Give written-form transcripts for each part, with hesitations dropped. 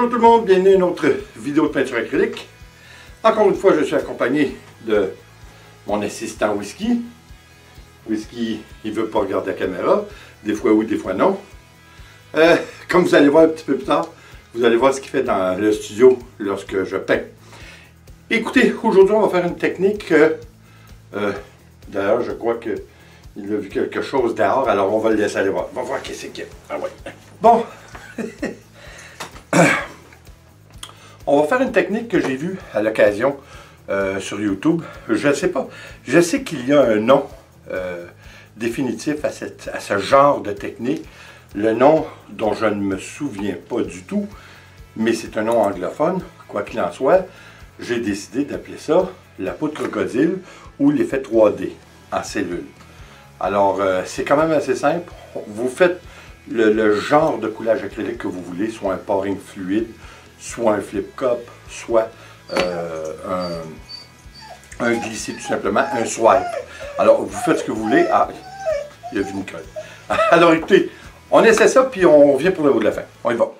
Bonjour tout le monde, bienvenue à une autre vidéo de peinture acrylique. Encore une fois, je suis accompagné de mon assistant Whisky. Whisky, il ne veut pas regarder la caméra, des fois oui, des fois non. Comme vous allez voir un petit peu plus tard, vous allez voir ce qu'il fait dans le studio lorsque je peins. Écoutez, aujourd'hui on va faire une technique, d'ailleurs je crois qu'il a vu quelque chose dehors, alors on va le laisser aller voir. On va voir qu'est-ce qu'il y a. Ah ouais. Bon. On va faire une technique que j'ai vue à l'occasion sur YouTube. Je ne sais pas. Je sais qu'il y a un nom définitif à ce genre de technique. Le nom dont je ne me souviens pas du tout, mais c'est un nom anglophone. Quoi qu'il en soit, j'ai décidé d'appeler ça la poudre crocodile ou l'effet 3D en cellule. Alors, c'est quand même assez simple. Vous faites le genre de coulage acrylique que vous voulez, soit un pouring fluide, soit un flip cup, soit un glissé tout simplement, un swipe. Alors, vous faites ce que vous voulez. Ah, il y a vu une colle. Alors, écoutez, on essaie ça, puis on revient pour le mot de la fin. On y va.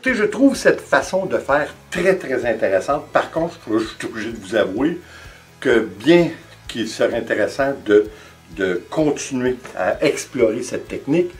écoutez, je trouve cette façon de faire très, très intéressante. Par contre, je suis obligé de vous avouer que bien qu'il serait intéressant de continuer à explorer cette technique,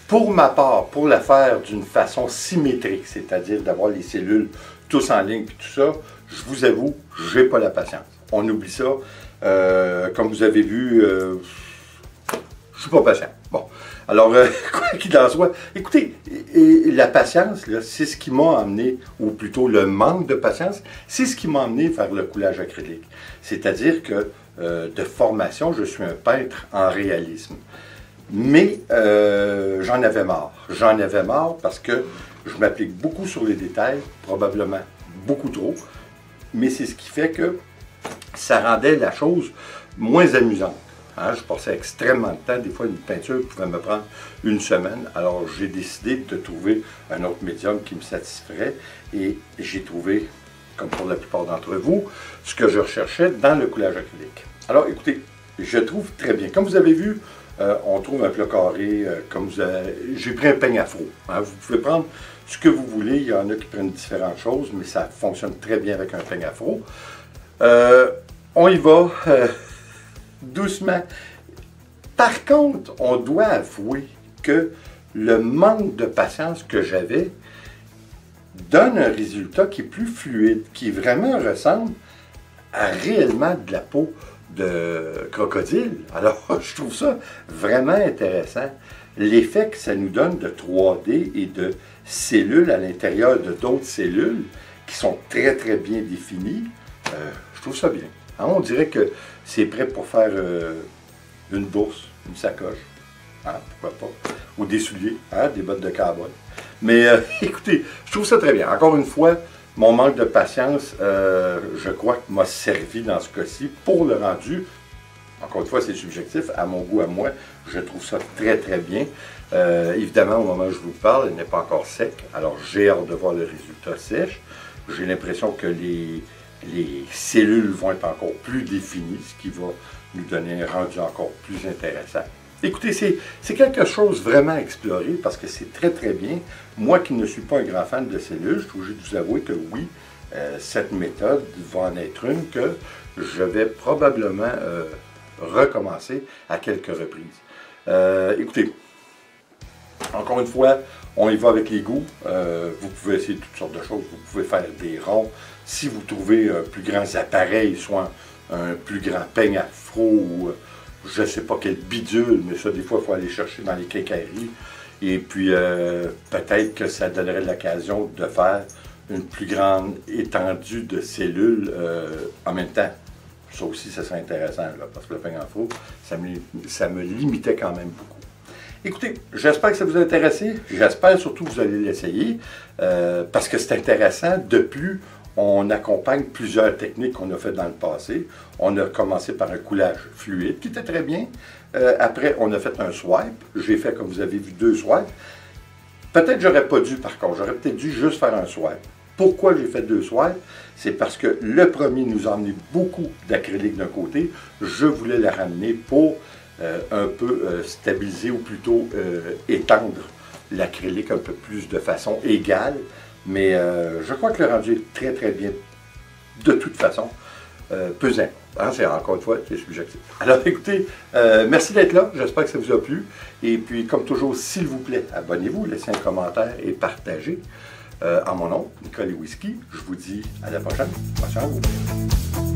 pour ma part, pour la faire d'une façon symétrique, c'est-à-dire d'avoir les cellules tous en ligne et tout ça, je vous avoue, je n'ai pas la patience. On oublie ça. Comme vous avez vu, je ne suis pas patient. Bon, alors, quoi qu'il en soit, écoutez, la patience, c'est ce qui m'a amené, ou plutôt le manque de patience, c'est ce qui m'a amené vers le coulage acrylique. C'est-à-dire que, de formation, je suis un peintre en réalisme. Mais j'en avais marre. J'en avais marre parce que je m'applique beaucoup sur les détails, probablement beaucoup trop, mais c'est ce qui fait que ça rendait la chose moins amusante. Hein, je passais extrêmement de temps. Des fois, une peinture pouvait me prendre une semaine. Alors, j'ai décidé de trouver un autre médium qui me satisferait. Et j'ai trouvé, comme pour la plupart d'entre vous, ce que je recherchais dans le coulage acrylique. Alors, écoutez, je trouve très bien. Comme vous avez vu, on trouve un plat carré. J'ai pris un peigne afro. Hein, vous pouvez prendre ce que vous voulez. Il y en a qui prennent différentes choses, mais ça fonctionne très bien avec un peigne afro. On y va. Doucement. Par contre, on doit avouer que le manque de patience que j'avais donne un résultat qui est plus fluide, qui vraiment ressemble à réellement de la peau de crocodile. Alors, je trouve ça vraiment intéressant. L'effet que ça nous donne de 3D et de cellules à l'intérieur de d'autres cellules qui sont très, très bien définies, je trouve ça bien. Hein, on dirait que c'est prêt pour faire une bourse, une sacoche, hein, pourquoi pas, ou des souliers, hein, des bottes de cowboy. Mais écoutez, je trouve ça très bien. Encore une fois, mon manque de patience, je crois que m'a servi dans ce cas-ci pour le rendu. Encore une fois, c'est subjectif, à mon goût, à moi, je trouve ça très très bien. Évidemment, au moment où je vous parle, il n'est pas encore sec, alors j'ai hâte de voir le résultat sèche. J'ai l'impression que les cellules vont être encore plus définies, ce qui va nous donner un rendu encore plus intéressant. Écoutez, c'est quelque chose vraiment à explorer parce que c'est très très bien. Moi qui ne suis pas un grand fan de cellules, je suis obligé de vous avouer que oui, cette méthode va en être une que je vais probablement recommencer à quelques reprises. Écoutez, encore une fois, on y va avec les goûts. Vous pouvez essayer toutes sortes de choses. Vous pouvez faire des ronds. Si vous trouvez un plus grand appareil, soit un plus grand peigne afro ou je ne sais pas quel bidule, mais ça, des fois, il faut aller chercher dans les quincailleries. Et puis, peut-être que ça donnerait l'occasion de faire une plus grande étendue de cellules en même temps. Ça aussi, ça serait intéressant, là, parce que le peigne afro, ça me limitait quand même beaucoup. Écoutez, j'espère que ça vous a intéressé. J'espère surtout que vous allez l'essayer parce que c'est intéressant. De plus, on accompagne plusieurs techniques qu'on a faites dans le passé. On a commencé par un coulage fluide qui était très bien. Après, on a fait un swipe. J'ai fait, comme vous avez vu, 2 swipes. Peut-être j'aurais pas dû, par contre. J'aurais peut-être dû juste faire un swipe. Pourquoi j'ai fait 2 swipes? C'est parce que le premier nous a emmené beaucoup d'acrylique d'un côté. Je voulais le ramener pour un peu stabiliser ou plutôt étendre l'acrylique un peu plus de façon égale. Mais je crois que le rendu est très très bien de toute façon. Pesant. Hein, c'est encore une fois, c'est subjectif. Alors écoutez, merci d'être là. J'espère que ça vous a plu. Et puis, comme toujours, s'il vous plaît, abonnez-vous, laissez un commentaire et partagez. En mon nom, Nicole et Whisky, je vous dis à la prochaine. Attention à vous.